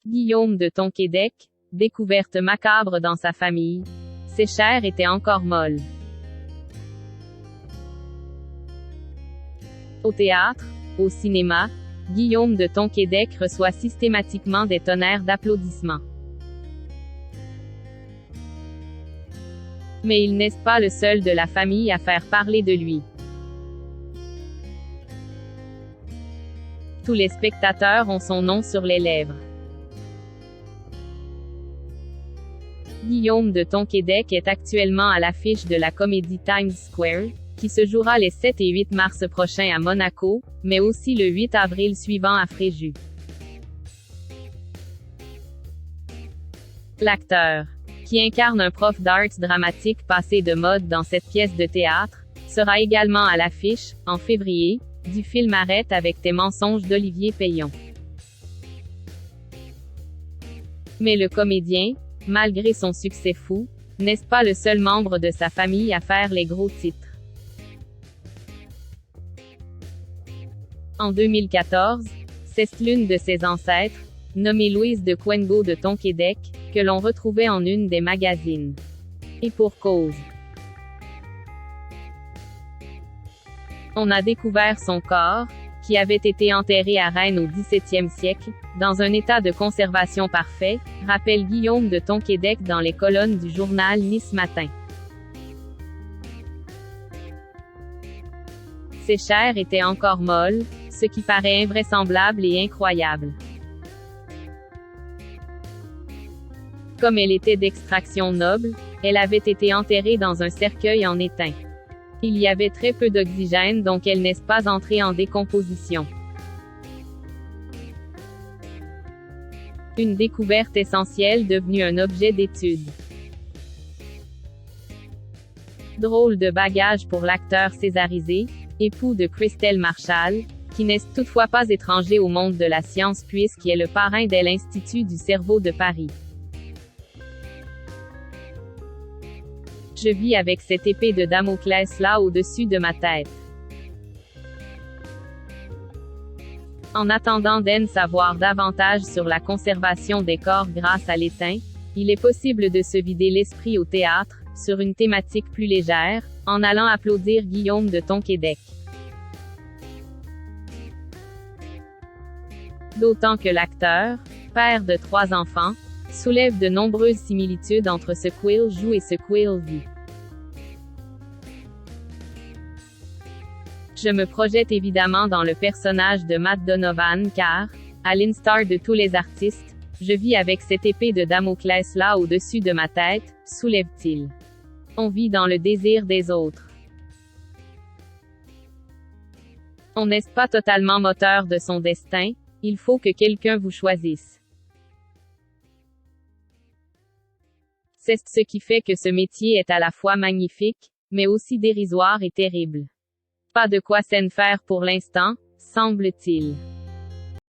Guillaume de Tonquédec, découverte macabre dans sa famille. Ses chairs étaient encore molles. Au théâtre, au cinéma, Guillaume de Tonquédec reçoit systématiquement des tonnerres d'applaudissements. Mais il n'est pas le seul de la famille à faire parler de lui. Tous les spectateurs ont son nom sur les lèvres. Guillaume de Tonquédec est actuellement à l'affiche de la comédie Times Square, qui se jouera les 7 et 8 mars prochains à Monaco, mais aussi le 8 avril suivant à Fréjus. L'acteur, qui incarne un prof d'arts dramatique passé de mode dans cette pièce de théâtre, sera également à l'affiche, en février, du film Arrête avec tes mensonges d'Olivier Payon. Mais le comédien, malgré son succès fou, n'est pas le seul membre de sa famille à faire les gros titres. En 2014, c'est l'une de ses ancêtres, nommée Louise de Quengo de Tonquédec, que l'on retrouvait en une des magazines. Et pour cause. On a découvert son corps, qui avait été enterré à Rennes au XVIIe siècle, dans un état de conservation parfait, rappelle Guillaume de Tonquédec dans les colonnes du journal Nice Matin. Ses chairs étaient encore molles, ce qui paraît invraisemblable et incroyable. Comme elle était d'extraction noble, elle avait été enterrée dans un cercueil en étain. Il y avait très peu d'oxygène donc elle n'est pas entrée en décomposition. Une découverte essentielle devenue un objet d'étude. Drôle de bagage pour l'acteur césarisé, époux de Christelle Marchal, qui n'est toutefois pas étranger au monde de la science puisqu'il est le parrain de l'Institut du cerveau de Paris. Je vis avec cette épée de Damoclès là au-dessus de ma tête. En attendant d'en savoir davantage sur la conservation des corps grâce à l'étain, il est possible de se vider l'esprit au théâtre, sur une thématique plus légère, en allant applaudir Guillaume de Tonquédec. D'autant que l'acteur, père de 3 enfants, soulève de nombreuses similitudes entre ce qu'il joue et ce qu'il vit. Je me projette évidemment dans le personnage de Matt Donovan car, à l'instar de tous les artistes, je vis avec cette épée de Damoclès là au-dessus de ma tête, soulève-t-il. On vit dans le désir des autres. On n'est pas totalement moteur de son destin, il faut que quelqu'un vous choisisse. C'est ce qui fait que ce métier est à la fois magnifique, mais aussi dérisoire et terrible. Pas de quoi s'en faire pour l'instant, semble-t-il.